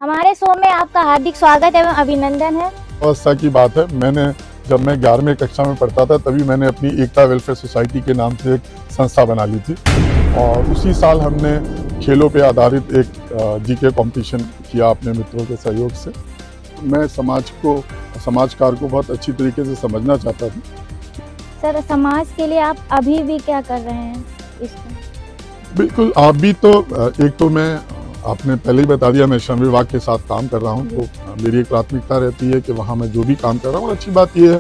हमारे शो में आपका हार्दिक स्वागत एवं अभिनंदन है। अवस्था की बात है, जब मैं 11वीं कक्षा में पढ़ता था तभी मैंने अपनी एकता वेलफेयर सोसाइटी के नाम से एक संस्था बना ली थी और उसी साल हमने खेलों पे आधारित एक जीके कंपटीशन किया अपने मित्रों के सहयोग से। मैं समाजकार को बहुत अच्छी तरीके से समझना चाहता था। सर, समाज के लिए आप अभी भी क्या कर रहे हैं इसमें? बिल्कुल, आप भी तो एक तो मैं आपने पहले ही बता दिया, मैं श्रम विभाग के साथ काम कर रहा हूँ, तो मेरी एक प्राथमिकता रहती है कि वहाँ मैं जो भी काम कर रहा हूँ, और अच्छी बात यह है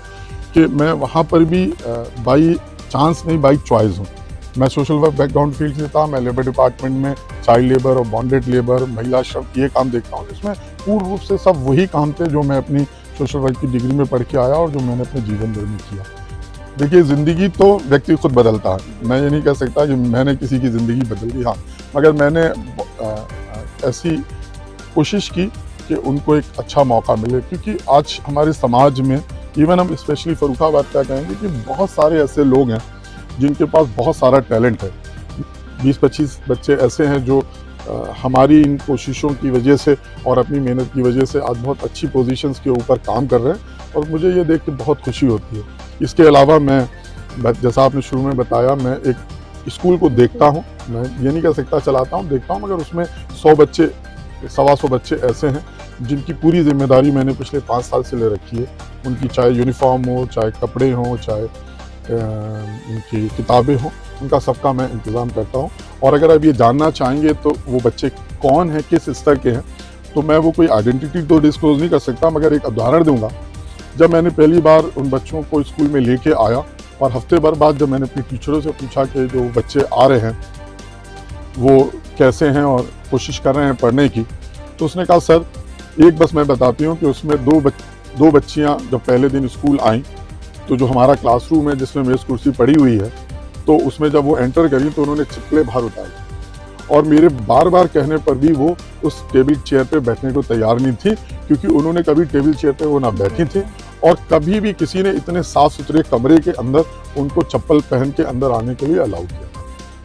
कि मैं वहाँ पर भी बाई चांस नहीं, बाई चॉइस हूँ। मैं सोशल वर्क बैकग्राउंड फील्ड से था, मैं लेबर डिपार्टमेंट में चाइल्ड लेबर और बॉन्डेड लेबर, महिला श्रम, ये काम देखता हूँ। इसमें पूर्ण रूप से सब वही काम थे जो मैं अपनी सोशल वर्क की डिग्री में पढ़ के आया और जो मैंने अपने जीवन भर में किया। देखिए, ज़िंदगी तो व्यक्ति खुद बदलता है, मैं ये नहीं कह सकता कि मैंने किसी की ज़िंदगी बदल दी, हाँ, मगर मैंने ऐसी कोशिश की कि उनको एक अच्छा मौका मिले, क्योंकि आज हमारे समाज में, इवन हम स्पेशली फर्रुखाबाद का कहेंगे कि बहुत सारे ऐसे लोग हैं जिनके पास बहुत सारा टैलेंट है। 20-25 बच्चे ऐसे हैं जो हमारी इन कोशिशों की वजह से और अपनी मेहनत की वजह से आज बहुत अच्छी पोजीशंस के ऊपर काम कर रहे हैं और मुझे ये देख के बहुत खुशी होती है। इसके अलावा मैं, जैसा आपने शुरू में बताया, मैं एक स्कूल को देखता हूँ, मैं ये नहीं कह सकता चलाता हूँ, देखता हूँ, मगर उसमें 100 बच्चे, 125 बच्चे ऐसे हैं जिनकी पूरी जिम्मेदारी मैंने पिछले 5 साल से ले रखी है। उनकी चाहे यूनिफॉर्म हो, चाहे कपड़े हों, चाहे उनकी किताबें हों, उनका सबका मैं इंतज़ाम करता हूँ। और अगर आप ये जानना चाहेंगे तो वो बच्चे कौन हैं, किस स्तर के हैं, तो मैं वो कोई आइडेंटिटी तो डिस्क्लोज नहीं कर सकता, मगर एक उदाहरण दूंगा। जब मैंने पहली बार उन बच्चों को स्कूल में लेके आया और हफ्ते भर बाद जब मैंने अपने टीचरों से पूछा कि जो बच्चे आ रहे हैं वो कैसे हैं और कोशिश कर रहे हैं पढ़ने की, तो उसने कहा, सर एक बस मैं बताती हूँ कि उसमें दो बच्चियाँ जब पहले दिन स्कूल आईं तो जो हमारा क्लासरूम है जिसमें मेज़ कुर्सी पड़ी हुई है, तो उसमें जब वो एंटर करी तो उन्होंने चप्पलें बाहर उतारी और मेरे बार बार कहने पर भी वो उस टेबल चेयर पे बैठने को तैयार नहीं थी, क्योंकि उन्होंने कभी टेबल चेयर पे वो ना बैठी थी और कभी भी किसी ने इतने साफ सुथरे कमरे के अंदर उनको चप्पल पहन के अंदर आने के लिए अलाउ किया।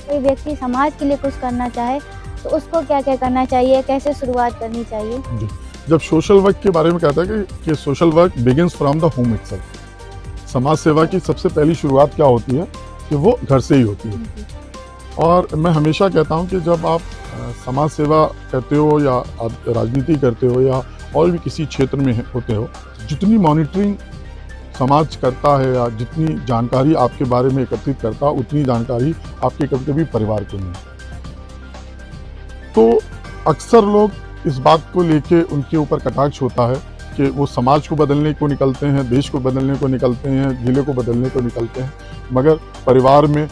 कोई व्यक्ति समाज के लिए कुछ करना चाहे तो उसको क्या क्या करना चाहिए, कैसे शुरुआत करनी चाहिए? जी, जब सोशल वर्क के बारे में कहता है कि social work begins from the home itself. समाज सेवा की सबसे पहली शुरुआत क्या होती है कि वो घर से ही होती है। और मैं हमेशा कहता हूँ कि जब आप समाज सेवा करते हो या आप राजनीति करते हो या और भी किसी क्षेत्र में होते हो, जितनी मॉनिटरिंग समाज करता है या जितनी जानकारी आपके बारे में एकत्रित करता है, उतनी जानकारी आपके कभी कभी परिवार को नहीं। तो अक्सर लोग इस बात को लेके उनके ऊपर कटाक्ष होता है कि वो समाज को बदलने को निकलते हैं, देश को बदलने को निकलते हैं, जिले को बदलने को निकलते हैं, मगर परिवार में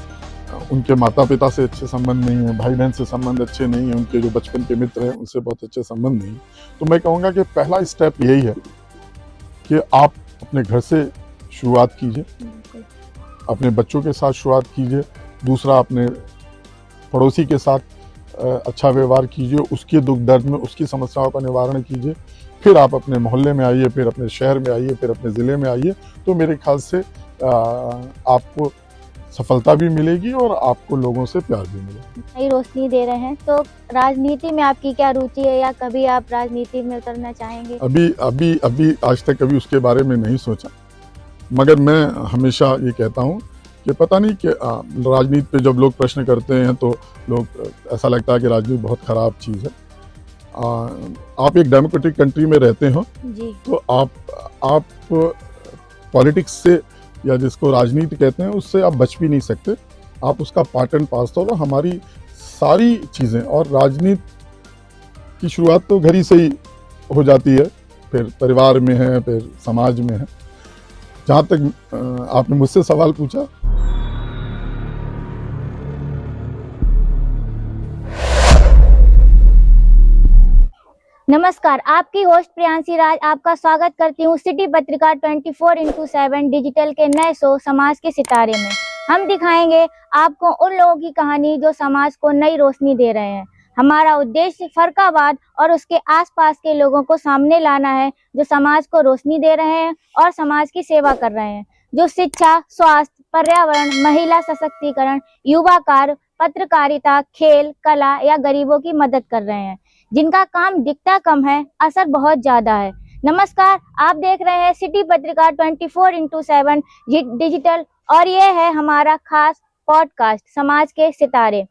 उनके माता पिता से अच्छे संबंध नहीं है, भाई बहन से संबंध अच्छे नहीं है, उनके जो बचपन के मित्र हैं उनसे बहुत अच्छे संबंध नहीं। तो मैं कहूँगा कि पहला स्टेप यही है कि आप अपने घर से शुरुआत कीजिए, अपने बच्चों के साथ शुरुआत कीजिए। दूसरा, अपने पड़ोसी के साथ अच्छा व्यवहार कीजिए, उसके दुख दर्द में उसकी समस्याओं का निवारण कीजिए। फिर आप अपने मोहल्ले में आइए, फिर अपने शहर में आइए, फिर अपने ज़िले में आइए। तो मेरे ख्याल से आपको सफलता भी मिलेगी और आपको लोगों से प्यार भी मिलेगा। नई रोशनी दे रहे हैं, तो राजनीति में आपकी क्या रुचि है या कभी आप राजनीति में उतरना चाहेंगे? अभी आज तक कभी उसके बारे में नहीं सोचा, मगर मैं हमेशा ये कहता हूँ कि पता नहीं कि राजनीति पे जब लोग प्रश्न करते हैं तो लोग ऐसा लगता है कि राजनीति बहुत ख़राब चीज़ है। आप एक डेमोक्रेटिक कंट्री में रहते हो जी, तो आप पॉलिटिक्स से, या जिसको राजनीति कहते हैं, उससे आप बच भी नहीं सकते। आप उसका पार्ट एंड पार्सल हो। हमारी सारी चीज़ें और राजनीति की शुरुआत तो घर ही से ही हो जाती है, फिर परिवार में है, फिर समाज में है। जहाँ तक आपने मुझसे सवाल पूछा, नमस्कार, आपकी होस्ट प्रियांशी राज आपका स्वागत करती हूँ सिटी पत्रिका 24x7 डिजिटल के नए शो समाज के सितारे में। हम दिखाएंगे आपको उन लोगों की कहानी जो समाज को नई रोशनी दे रहे हैं। हमारा उद्देश्य फर्रुखाबाद और उसके आसपास के लोगों को सामने लाना है जो समाज को रोशनी दे रहे हैं और समाज की सेवा कर रहे हैं, जो शिक्षा, स्वास्थ्य, पर्यावरण, महिला सशक्तिकरण, युवा कार्य, पत्रकारिता, खेल, कला या गरीबों की मदद कर रहे हैं। जिनका काम दिखता कम है, असर बहुत ज्यादा है। नमस्कार, आप देख रहे हैं सिटी पत्रिका 24x7 डिजिटल और ये है हमारा खास पॉडकास्ट समाज के सितारे,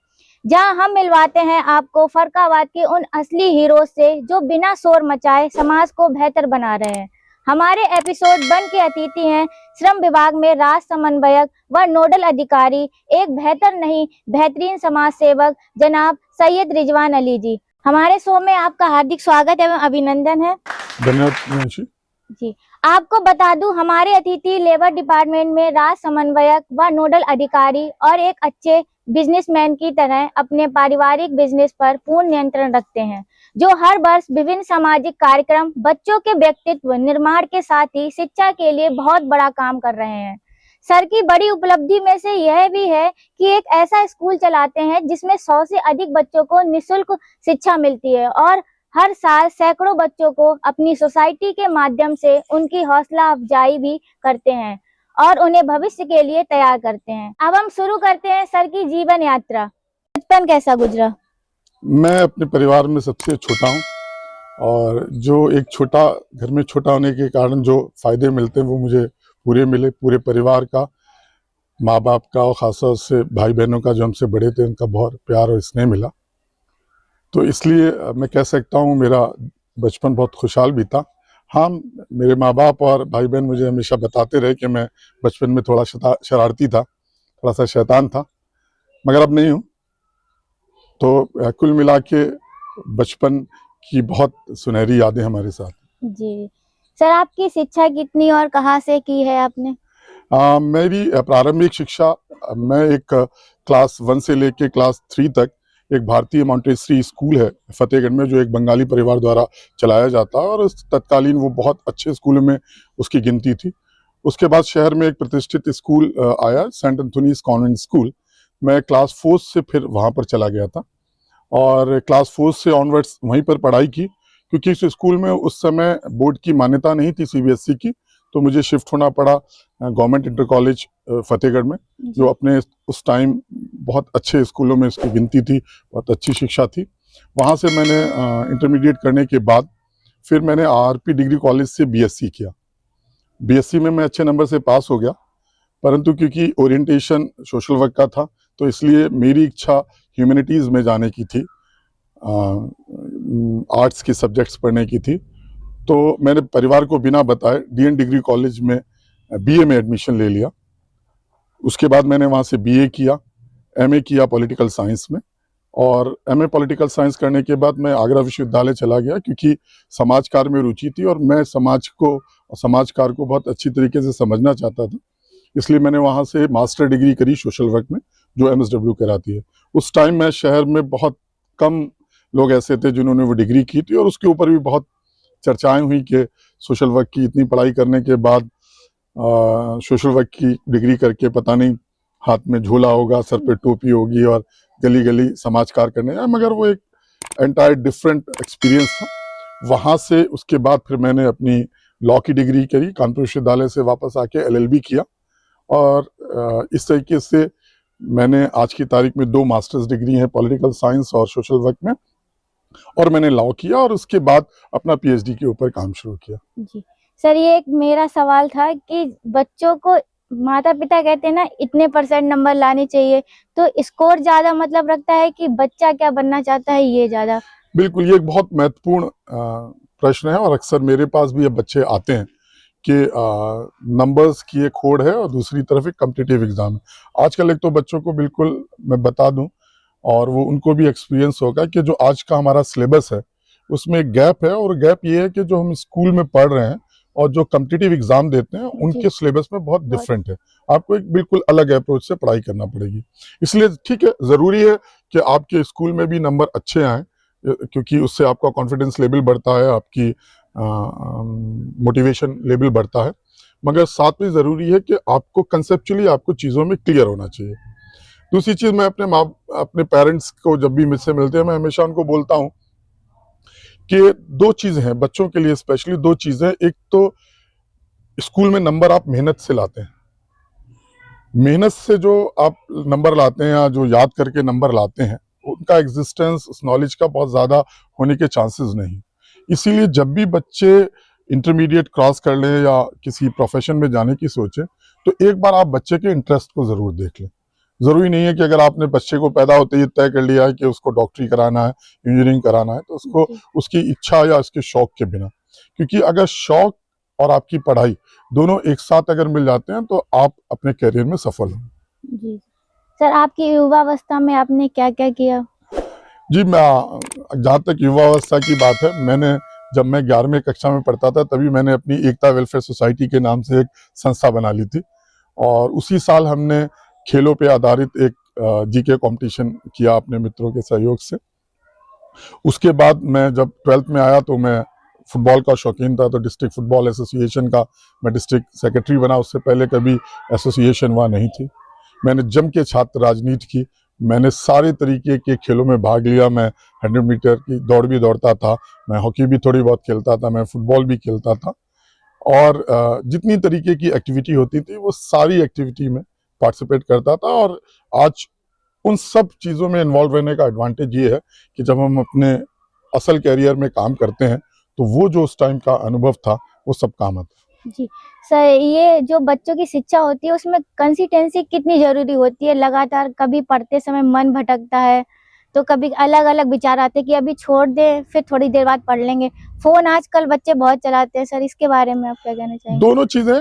जहां हम मिलवाते हैं आपको फरकावाद के उन असली हीरो से जो बिना शोर मचाए समाज को बेहतर बना रहे हैं। हमारे एपिसोड 1 के अतिथि हैं श्रम विभाग में राज्य समन्वयक व नोडल अधिकारी, एक बेहतर नहीं बेहतरीन समाज सेवक जनाब सैयद रिजवान अली जी। हमारे शो में आपका हार्दिक स्वागत एवं अभिनंदन है। धन्यवाद जी, आपको बता दूं हमारे अतिथि लेबर डिपार्टमेंट में राज्य समन्वयक व नोडल अधिकारी और एक अच्छे बिजनेसमैन की तरह अपने पारिवारिक बिजनेस पर पूर्ण नियंत्रण रखते हैं, जो हर वर्ष विभिन्न सामाजिक कार्यक्रम, बच्चों के व्यक्तित्व निर्माण के साथ ही शिक्षा के लिए बहुत बड़ा काम कर रहे हैं। सर की बड़ी उपलब्धि में से यह भी है कि एक ऐसा स्कूल चलाते हैं जिसमें 100 से अधिक बच्चों को निःशुल्क शिक्षा मिलती है और हर साल सैकड़ों बच्चों को अपनी सोसाइटी के माध्यम से उनकी हौसला अफजाई भी करते हैं और उन्हें भविष्य के लिए तैयार करते हैं। अब हम शुरू करते हैं सर की जीवन यात्रा। बचपन कैसा गुजरा? मैं अपने परिवार में सबसे छोटा हूं और जो एक छोटा घर में छोटा होने के कारण जो फायदे मिलते हैं वो मुझे पूरे मिले। पूरे परिवार का, माँ बाप का और खासतौर से भाई बहनों का जो हमसे बड़े थे उनका बहुत प्यार और स्नेह मिला। तो इसलिए मैं कह सकता हूँ मेरा बचपन बहुत खुशहाल बीता। हाँ, मेरे माँ बाप और भाई बहन मुझे हमेशा बताते रहे कि मैं बचपन में थोड़ा शरारती था, थोड़ा सा शैतान था, मगर अब नहीं हूँ। तो कुल मिला के बचपन की बहुत सुनहरी यादें हमारे साथ। जी सर, आपकी शिक्षा कितनी और कहाँ से की है आपने? मेरी प्रारंभिक शिक्षा मैं एक क्लास 1 से लेके क्लास 3 तक एक भारतीय मॉन्टेसरी स्कूल है फतेहगढ़ में, जो एक बंगाली परिवार द्वारा चलाया जाता है और तत्कालीन वो बहुत अच्छे स्कूलों में उसकी गिनती थी। उसके बाद शहर में एक प्रतिष्ठित स्कूल आया, सेंट एंथोनीज कॉन्वेंट स्कूल। मैं क्लास 4 से फिर वहाँ पर चला गया था और क्लास 4 से ऑनवर्ड्स वहीं पर पढ़ाई की, क्योंकि इस स्कूल में उस समय बोर्ड की मान्यता नहीं थी CBSE की, तो मुझे शिफ्ट होना पड़ा गवर्नमेंट इंटर कॉलेज फतेहगढ़ में, जो अपने उस टाइम बहुत अच्छे स्कूलों में इसकी गिनती थी, बहुत अच्छी शिक्षा थी। वहाँ से मैंने इंटरमीडिएट करने के बाद फिर मैंने RP डिग्री कॉलेज से BSc किया। BSc में मैं अच्छे नंबर से पास हो गया, परंतु क्योंकि ओरिएंटेशन सोशल वर्क का था तो इसलिए मेरी इच्छा ह्यूमैनिटीज़ में जाने की थी, आर्ट्स के सब्जेक्ट्स पढ़ने की थी। तो मैंने परिवार को बिना बताए DN डिग्री कॉलेज में BA में एडमिशन ले लिया। उसके बाद मैंने वहाँ से BA किया, MA किया पॉलिटिकल साइंस में, और MA पॉलिटिकल साइंस करने के बाद मैं आगरा विश्वविद्यालय चला गया, क्योंकि समाज कार्य में रुचि थी और मैं समाज को और समाज कार्य को बहुत अच्छी तरीके से समझना चाहता था। इसलिए मैंने वहाँ से मास्टर डिग्री करी सोशल वर्क में, जो MSW कराती है। उस टाइम में शहर में बहुत कम लोग ऐसे थे जिन्होंने वो डिग्री की थी और उसके ऊपर भी बहुत चर्चाएं हुई कि सोशल वर्क की इतनी पढ़ाई करने के बाद सोशल वर्क की डिग्री करके पता नहीं हाथ में झोला होगा, सर पे टोपी होगी और गली गली समाज कार्य करने जाए, मगर वो एक एंटायर डिफरेंट एक्सपीरियंस था। वहाँ से उसके बाद फिर मैंने अपनी लॉ की डिग्री करी, कानपुर विश्वविद्यालय से वापस आके LLB किया और इस तरीके से मैंने आज की तारीख में 2 मास्टर्स डिग्री हैं पॉलिटिकल साइंस और सोशल वर्क में, और मैंने लॉ किया और उसके बाद अपना PhD के ऊपर काम शुरू किया। जी सर, ये एक मेरा सवाल था कि बच्चों को माता पिता कहते हैं ना इतने % नंबर लाने चाहिए, तो स्कोर ज्यादा मतलब रखता है कि बच्चा क्या बनना चाहता है ये ज्यादा? बिल्कुल, ये एक बहुत महत्वपूर्ण प्रश्न है और अक्सर मेरे पास भी अब बच्चे आते हैं कि नंबर्स की एक होड़ है और दूसरी तरफ एक कॉम्पिटिटिव एग्जाम है। आजकल एक तो बच्चों को बिल्कुल मैं बता दूं और वो उनको भी एक्सपीरियंस होगा कि जो आज का हमारा सिलेबस है उसमें एक गैप है, और गैप ये है कि जो हम स्कूल में पढ़ रहे हैं और जो कॉम्पिटिटिव एग्जाम देते हैं उनके सिलेबस में बहुत डिफरेंट है। आपको एक बिल्कुल अलग अप्रोच से पढ़ाई करना पड़ेगी। इसलिए ठीक है, जरूरी है कि आपके स्कूल में भी नंबर अच्छे आए, क्योंकि उससे आपका कॉन्फिडेंस लेवल बढ़ता है, आपकी मोटिवेशन लेवल बढ़ता है, मगर साथ में जरूरी है कि आपको कंसेप्चुअली आपको चीज़ों में क्लियर होना चाहिए। दूसरी चीज़, मैं अपने पेरेंट्स को जब भी मुझसे मिलते हैं मैं हमेशा उनको बोलता हूँ कि 2 चीज़ें हैं बच्चों के लिए, स्पेशली 2 चीज़ें। एक तो स्कूल में नंबर आप मेहनत से लाते हैं, मेहनत से जो आप नंबर लाते हैं या जो याद करके नंबर लाते हैं उनका एग्जिस्टेंस उस नॉलेज का बहुत ज़्यादा होने के चांसेस नहीं। इसीलिए जब भी बच्चे इंटरमीडिएट क्रॉस कर लें या किसी प्रोफेशन में जाने की सोचें, तो एक बार आप बच्चे के इंटरेस्ट को ज़रूर देख लें। ज़रूरी नहीं है कि अगर आपने बच्चे को पैदा होते ही तय कर लिया है कि उसको डॉक्टरी कराना है, इंजीनियरिंग कराना है, तो उसको उसकी इच्छा या उसके शौक के बिना, क्योंकि अगर शौक और आपकी पढ़ाई दोनों एक साथ अगर मिल जाते हैं तो आप अपने करियर में सफल हों। जी सर, आपकी युवावस्था में आपने क्या क्या किया? जी, मैं जहाँ तक युवावस्था की बात है, जब मैं 11वीं कक्षा में पढ़ता था तभी मैंने अपनी एकता वेलफेयर सोसाइटी के नाम से एक संस्था बना ली थी, और उसी साल हमने खेलों पे आधारित एक जीके कंपटीशन किया अपने मित्रों के सहयोग से। उसके बाद मैं जब 12th में आया तो मैं फुटबॉल का शौकीन था, तो डिस्ट्रिक्ट फुटबॉल एसोसिएशन का मैं डिस्ट्रिक्ट सेक्रेटरी बना। उससे पहले कभी एसोसिएशन वहाँ नहीं थी। मैंने जम के छात्र राजनीति की, मैंने सारे तरीके के खेलों में भाग लिया। मैं 100 मीटर की दौड़ भी दौड़ता था, मैं हॉकी भी थोड़ी बहुत खेलता था, मैं फुटबॉल भी खेलता था, और जितनी तरीके की एक्टिविटी होती थी वो सारी एक्टिविटी में पार्टिसिपेट करता था। और आज उन सब चीज़ों में इन्वॉल्व रहने का एडवांटेज ये है कि जब हम अपने असल कैरियर में काम करते हैं तो वो जो उस टाइम का अनुभव था वो सब काम आता है। जी सर, ये जो बच्चों की शिक्षा होती है उसमें कंसिस्टेंसी कितनी जरूरी होती है? लगातार कभी पढ़ते समय मन भटकता है, तो कभी अलग अलग विचार आते हैं कि अभी छोड़ दें, फिर थोड़ी देर बाद पढ़ लेंगे। फोन आजकल बच्चे बहुत चलाते हैं सर, इसके बारे में आप क्या कहना चाहेंगे? दोनों चीजें,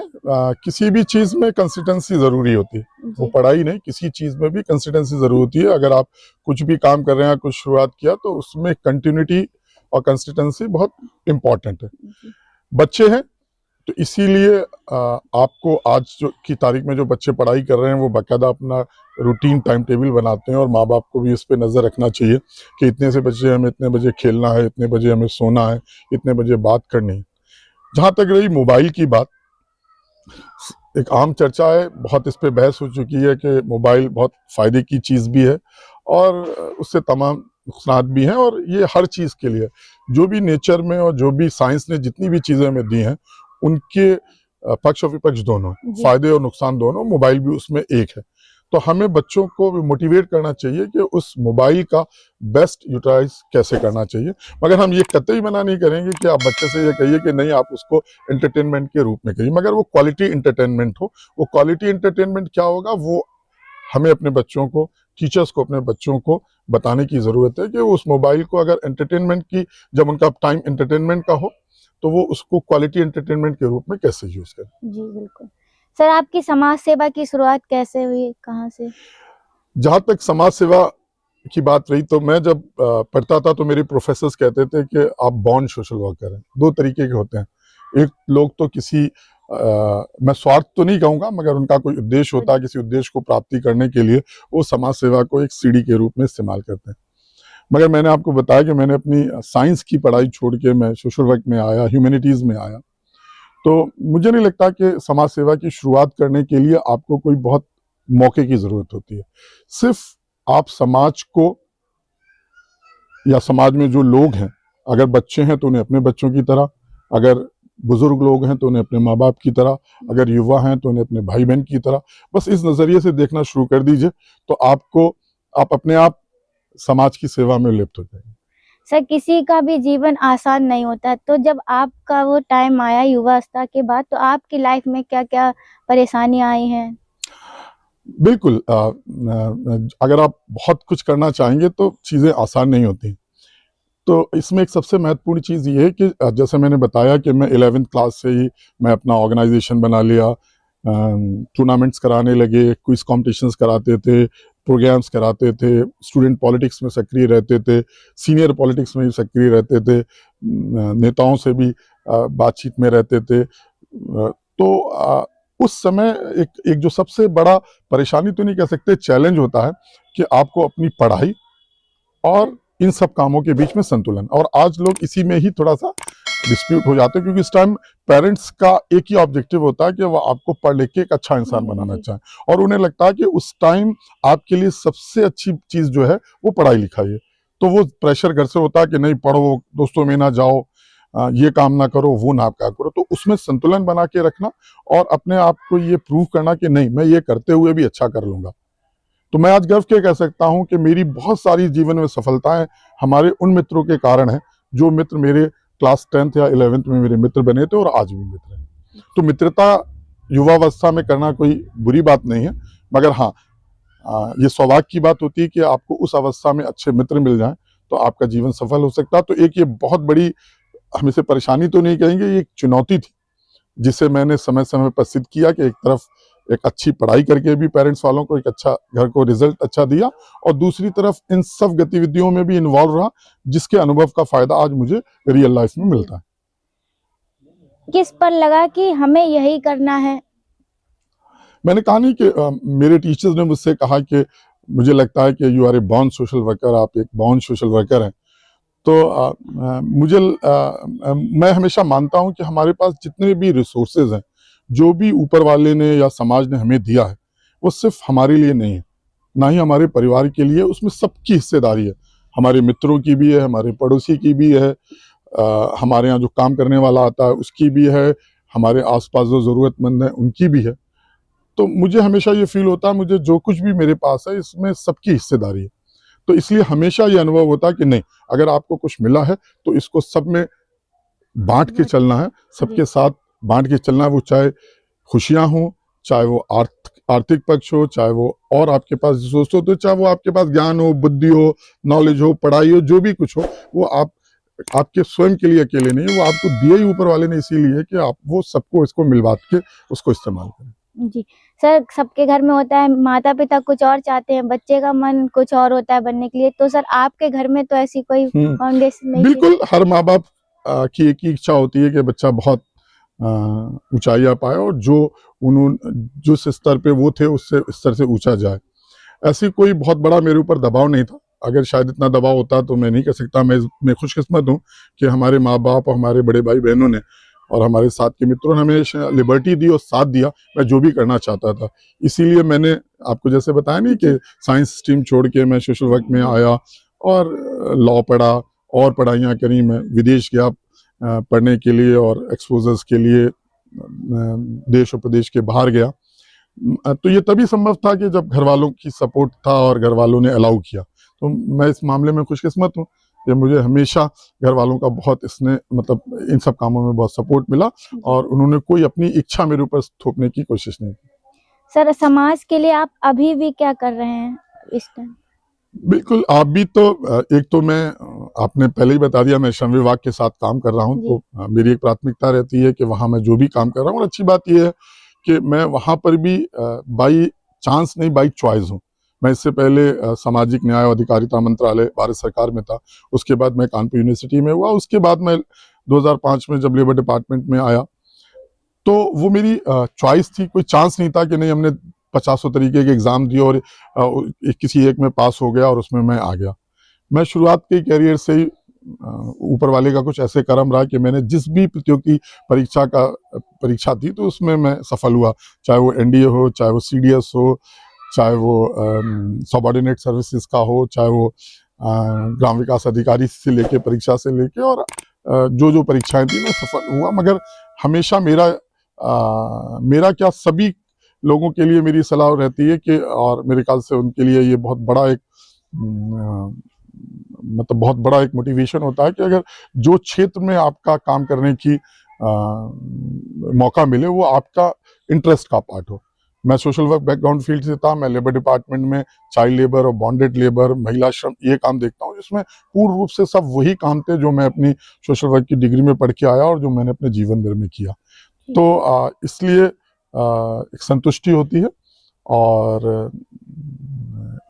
किसी भी चीज में कंसिस्टेंसी जरूरी होती है, वो पढ़ाई नहीं, किसी चीज में भी कंसिस्टेंसी जरूरी होती है। अगर आप कुछ भी काम कर रहे हैं, कुछ शुरुआत किया, तो उसमें कंटिन्यूटी और कंसिस्टेंसी बहुत इंपॉर्टेंट है। बच्चे हैं तो इसीलिए आपको आज की तारीख में जो बच्चे पढ़ाई कर रहे हैं वो बाकायदा अपना रूटीन टाइम टेबल बनाते हैं, और माँ बाप को भी इस पे नज़र रखना चाहिए कि इतने से बजे हमें इतने बजे खेलना है, इतने बजे हमें सोना है, इतने बजे बात करनी है। जहाँ तक रही मोबाइल की बात, एक आम चर्चा है, बहुत इस पे बहस हो चुकी है कि मोबाइल बहुत फ़ायदे की चीज़ भी है और उससे तमाम नुकसान भी हैं, और ये हर चीज़ के लिए जो भी नेचर में और जो भी साइंस ने जितनी भी चीज़ें हमें दी हैं उनके पक्ष और विपक्ष दोनों, फायदे और नुकसान दोनों, मोबाइल भी उसमें एक है। तो हमें बच्चों को भी मोटिवेट करना चाहिए कि उस मोबाइल का बेस्ट यूटिलाइज कैसे करना चाहिए, मगर हम ये कतई मना नहीं करेंगे कि आप बच्चे से ये कहिए कि नहीं आप उसको एंटरटेनमेंट के रूप में कहिए, मगर वो क्वालिटी एंटरटेनमेंट हो। वो क्वालिटी एंटरटेनमेंट क्या होगा, वो हमें अपने बच्चों को, टीचर्स को अपने बच्चों को बताने की ज़रूरत है कि उस मोबाइल को अगर एंटरटेनमेंट की, जब उनका टाइम एंटरटेनमेंट का हो, तो वो उसको क्वालिटी एंटरटेनमेंट के रूप में कैसे यूज़ करें। जी बिल्कुल सर, आपकी समाज सेवा की शुरुआत कैसे हुई, कहाँ से? जहाँ तक समाज सेवा की बात रही, तो मैं जब पढ़ता था तो मेरे प्रोफेसर्स कहते थे कि आप बॉर्न सोशल वर्कर हैं। दो तरीके के होते हैं, एक लोग तो किसी मैं स्वार्थ तो नहीं कहूँगा, मगर उनका कोई उद्देश्य होता है, किसी उद्देश्य को प्राप्ति करने के लिए वो समाज सेवा को एक सीढ़ी के रूप में इस्तेमाल करते हैं। मगर मैंने आपको बताया कि मैंने अपनी साइंस की पढ़ाई छोड़ के मैं सोशल वर्क में आया, ह्यूमैनिटीज़ में आया। तो मुझे नहीं लगता कि समाज सेवा की शुरुआत करने के लिए आपको कोई बहुत मौके की ज़रूरत होती है। सिर्फ आप समाज को, या समाज में जो लोग हैं, अगर बच्चे हैं तो उन्हें अपने बच्चों की तरह, अगर बुजुर्ग लोग हैं तो उन्हें अपने माँ बाप की तरह, अगर युवा हैं तो उन्हें अपने भाई बहन की तरह, बस इस नज़रिए से देखना शुरू कर दीजिए, तो आप अपने आप समाज की सेवा में लिप्त हो जाएंगे। सर, किसी का भी जीवन आसान नहीं होता, तो जब आपका वो टाइम आया युवावस्था के बाद, तो आपकी लाइफ में क्या क्या परेशानियां आई हैं? बिल्कुल, अगर आप बहुत कुछ करना चाहेंगे तो चीज़ें आसान नहीं होती। तो इसमें एक सबसे महत्वपूर्ण चीज़ ये है कि जैसे मैंने बताया कि मैं 11th क्लास से ही मैं अपना ऑर्गेनाइजेशन बना लिया, टूर्नामेंट्स कराने लगे, क्विज कॉम्पिटिशन्स कराते थे, प्रोग्राम्स कराते थे, स्टूडेंट पॉलिटिक्स में सक्रिय रहते थे, सीनियर पॉलिटिक्स में भी सक्रिय रहते थे, नेताओं से भी बातचीत में रहते थे। तो उस समय एक जो सबसे बड़ा परेशानी तो नहीं कह सकते, चैलेंज होता है कि आपको अपनी पढ़ाई और इन सब कामों के बीच में संतुलन, और आज लोग इसी में ही थोड़ा सा डिस्प्यूट हो जाते हैं, क्योंकि इस टाइम पेरेंट्स का एक ही ऑब्जेक्टिव होता है कि वो आपको पढ़ लिख के एक अच्छा इंसान बनाना चाहें, और उन्हें लगता है कि उस टाइम आपके लिए सबसे अच्छी चीज़ जो है वो पढ़ाई लिखाई है। तो वो प्रेशर घर से होता है कि नहीं पढ़ो, दोस्तों में ना जाओ, ये काम ना करो, वो ना क्या करो। तो उसमें संतुलन बना के रखना और अपने आप को ये प्रूव करना कि नहीं मैं ये करते हुए भी अच्छा कर लूँगा, तो मैं आज गर्व के कह सकता हूं कि मेरी बहुत सारी जीवन में सफलताएं हमारे उन मित्रों के कारण है, जो मित्र मेरे क्लास 10th या 11th में मेरे मित्र बने थे और आज भी मित्र हैं। तो मित्रता युवावस्था में करना कोई बुरी बात नहीं है, मगर हाँ, ये सौभाग्य की बात होती है कि आपको उस अवस्था में अच्छे मित्र मिल जाएं तो आपका जीवन सफल हो सकता है। तो एक ये बहुत बड़ी, हम इसे परेशानी तो नहीं कहेंगे, ये एक चुनौती थी जिसे मैंने समय समय पर सिद्ध किया कि एक तरफ एक अच्छी पढ़ाई करके भी पेरेंट्स वालों को एक अच्छा घर को रिजल्ट अच्छा दिया, और दूसरी तरफ इन सब गतिविधियों में भी इन्वॉल्व रहा, जिसके अनुभव का फायदा आज मुझे रियल लाइफ में मिलता है। किस पर लगा कि हमें यही करना है? मैंने कहा नहीं कि मेरे टीचर्स ने मुझसे कहा कि मुझे लगता है कि you are a born social worker, आप एक बॉर्न सोशल वर्कर हैं। तो मैं हमेशा मानता हूं कि हमारे पास जितने भी रिसोर्सेज हैं, जो भी ऊपर वाले ने या समाज ने हमें दिया है, वो सिर्फ हमारे लिए नहीं है, ना ही हमारे परिवार के लिए, उसमें सबकी हिस्सेदारी है। हमारे मित्रों की भी है, हमारे पड़ोसी की भी है, हमारे यहाँ जो काम करने वाला आता है उसकी भी है, हमारे आसपास जो ज़रूरतमंद है उनकी भी है। तो मुझे हमेशा ये फील होता है, मुझे जो कुछ भी मेरे पास है इसमें सबकी हिस्सेदारी है। तो इसलिए हमेशा ये अनुभव होता है कि नहीं, अगर आपको कुछ मिला है तो इसको सब में बांट के चलना है, सबके साथ बांट के चलना है। वो चाहे खुशियां हो, चाहे वो आर्थिक पक्ष हो, चाहे वो और आपके पास रिसोर्स हो, तो चाहे वो आपके पास ज्ञान हो, बुद्धि हो, नॉलेज हो, पढ़ाई हो, जो भी कुछ हो, वो आपके स्वयं के लिए अकेले नहीं है, वो आपको दिए ही ऊपर वाले ने इसीलिए कि आप वो सबको इसको मिलवा के उसको इस्तेमाल करें। जी सर, सबके घर में होता है, माता पिता कुछ और चाहते हैं, बच्चे का मन कुछ और होता है बनने के लिए। तो सर आपके घर में तो ऐसी कोई फाउंडेशन नहीं? बिल्कुल, हर माँ बाप की एक ही इच्छा होती है कि बच्चा बहुत ऊंचाइयां पाए और जिस स्तर पे वो थे उससे स्तर से ऊंचा जाए। ऐसी कोई बहुत बड़ा मेरे ऊपर दबाव नहीं था। अगर शायद इतना दबाव होता तो मैं नहीं कह सकता। मैं खुशकिस्मत हूँ कि हमारे माँ बाप और हमारे बड़े भाई बहनों ने और हमारे साथ के मित्रों ने हमें लिबर्टी दी और साथ दिया, मैं जो भी करना चाहता था। इसीलिए मैंने आपको जैसे बताया नहीं कि साइंस स्ट्रीम छोड़ के मैं सोशल वर्क में आया और लॉ पढ़ा और पढ़ाइयाँ करी। मैं विदेश गया पढ़ने के लिए और एक्सपोजर्स के लिए, देश और प्रदेश के बाहर गया। तो ये तभी संभव था कि जब घर वालों की सपोर्ट था और घर वालों ने अलाउ किया। तो मैं इस मामले में खुशकिस्मत हूँ कि मुझे हमेशा घर वालों का बहुत मतलब इन सब कामों में बहुत सपोर्ट मिला और उन्होंने कोई अपनी इच्छा मेरे ऊपर थोपने की कोशिश नहीं की। सर समाज के लिए आप अभी भी क्या कर रहे हैं इस टाइम? बिल्कुल, आप भी तो एक तो मैं, आपने पहले ही बता दिया, मैं श्रम विभाग के साथ काम कर रहा हूँ। तो मेरी एक प्राथमिकता रहती है कि वहाँ मैं जो भी काम कर रहा हूँ, और अच्छी बात यह है कि मैं वहाँ पर भी बाई चांस नहीं, बाई चॉइस हूँ। मैं इससे पहले सामाजिक न्याय और अधिकारिता मंत्रालय भारत सरकार में था, उसके बाद मैं कानपुर यूनिवर्सिटी में हुआ, उसके बाद मैं 2005 में जब लेबर डिपार्टमेंट में आया, तो वो मेरी चॉइस थी, कोई चांस नहीं था कि नहीं हमने 50 तरीके के एग्जाम दिए और किसी एक में पास हो गया और उसमें मैं आ गया। मैं शुरुआत के कैरियर से ही ऊपर वाले का कुछ ऐसे करम रहा कि मैंने जिस भी प्रतियोगी परीक्षा थी तो उसमें मैं सफल हुआ, चाहे वो एनडीए हो, चाहे वो सीडीएस हो, चाहे वो सबऑर्डिनेट सर्विसेज का हो, चाहे वो ग्राम विकास अधिकारी से लेके परीक्षा से लेके, और जो परीक्षाएं थी मैं सफल हुआ। मगर हमेशा मेरा क्या, सभी लोगों के लिए मेरी सलाह रहती है कि, और मेरे ख्याल से उनके लिए ये बहुत बड़ा एक मतलब बहुत बड़ा एक मोटिवेशन होता है कि अगर जो क्षेत्र में आपका काम करने की मौका मिले वो आपका इंटरेस्ट का पार्ट हो। मैं सोशल वर्क बैकग्राउंड फील्ड से था, मैं लेबर डिपार्टमेंट में चाइल्ड लेबर और बॉन्डेड लेबर, महिला श्रम, ये काम देखता हूँ, जिसमें पूर्ण रूप से सब वही काम थे जो मैं अपनी सोशल वर्क की डिग्री में पढ़ के आया और जो मैंने अपने जीवन भर में किया। तो इसलिए एक संतुष्टि होती है और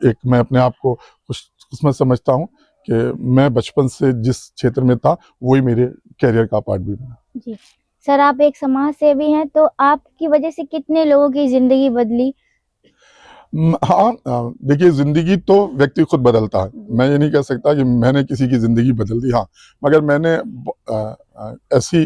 एक मैं अपने आप को खुशकिस्मत समझता हूँ कि मैं बचपन से जिस क्षेत्र में था वही मेरे कैरियर का पार्ट भी बना। जी सर, आप एक समाज सेवी हैं, तो आपकी वजह से कितने लोगों की जिंदगी बदली? हाँ, देखिए, जिंदगी तो व्यक्ति खुद बदलता है। मैं ये नहीं कह सकता कि मैंने किसी की जिंदगी बदल दी, हाँ, मगर मैंने ऐसी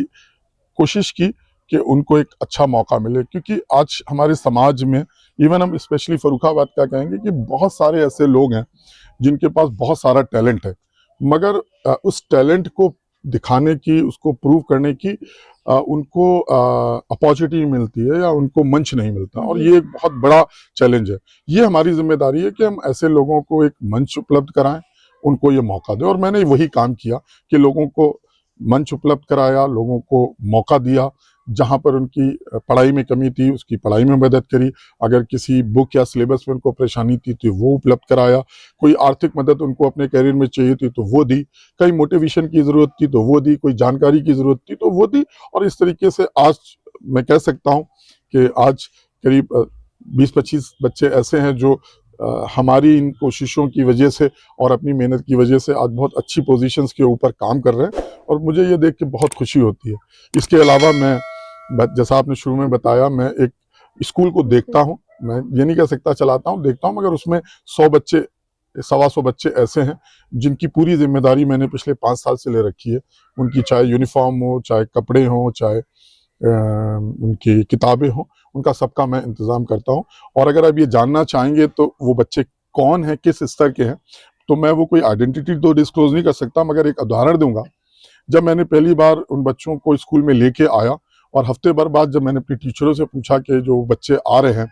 कोशिश की कि उनको एक अच्छा मौका मिले, क्योंकि आज हमारे समाज में, इवन हम स्पेशली फर्रुखाबाद का कहेंगे कि बहुत सारे ऐसे लोग हैं जिनके पास बहुत सारा टैलेंट है, मगर उस टैलेंट को दिखाने की, उसको प्रूव करने की उनको अपॉर्चुनिटी मिलती है या उनको मंच नहीं मिलता, और ये एक बहुत बड़ा चैलेंज है। ये हमारी जिम्मेदारी है कि हम ऐसे लोगों को एक मंच उपलब्ध कराएं, उनको ये मौका दें, और मैंने वही काम किया कि लोगों को मंच उपलब्ध कराया, लोगों को मौका दिया। जहां पर उनकी पढ़ाई में कमी थी उसकी पढ़ाई में मदद करी, अगर किसी बुक या सिलेबस में उनको परेशानी थी तो वो उपलब्ध कराया, कोई आर्थिक मदद उनको अपने करियर में चाहिए थी तो वो दी, कहीं मोटिवेशन की जरूरत थी तो वो दी, कोई जानकारी की जरूरत थी तो वो दी। और इस तरीके से आज मैं कह सकता हूं कि आज करीब 20-25 बच्चे ऐसे हैं जो हमारी इन कोशिशों की वजह से और अपनी मेहनत की वजह से आज बहुत अच्छी पोजीशंस के ऊपर काम कर रहे हैं, और मुझे ये देख के बहुत खुशी होती है। इसके अलावा मैं, जैसा आपने शुरू में बताया, मैं एक स्कूल को देखता हूँ, मैं ये नहीं कह सकता चलाता हूँ, देखता हूँ, मगर उसमें 100 बच्चे, 125 बच्चे ऐसे हैं जिनकी पूरी जिम्मेदारी मैंने पिछले 5 साल से ले रखी है। उनकी चाहे यूनिफॉर्म हो, चाहे कपड़े हों, चाहे उनकी किताबें हों, उनका सबका मैं इंतज़ाम करता हूँ। और अगर आप ये जानना चाहेंगे तो वो बच्चे कौन हैं, किस स्तर के हैं, तो मैं वो कोई आइडेंटिटी तो डिस्क्लोज नहीं कर सकता, मगर एक उदाहरण दूंगा। जब मैंने पहली बार उन बच्चों को स्कूल में लेके आया और हफ्ते भर बाद जब मैंने अपनी टीचरों से पूछा कि जो बच्चे आ रहे हैं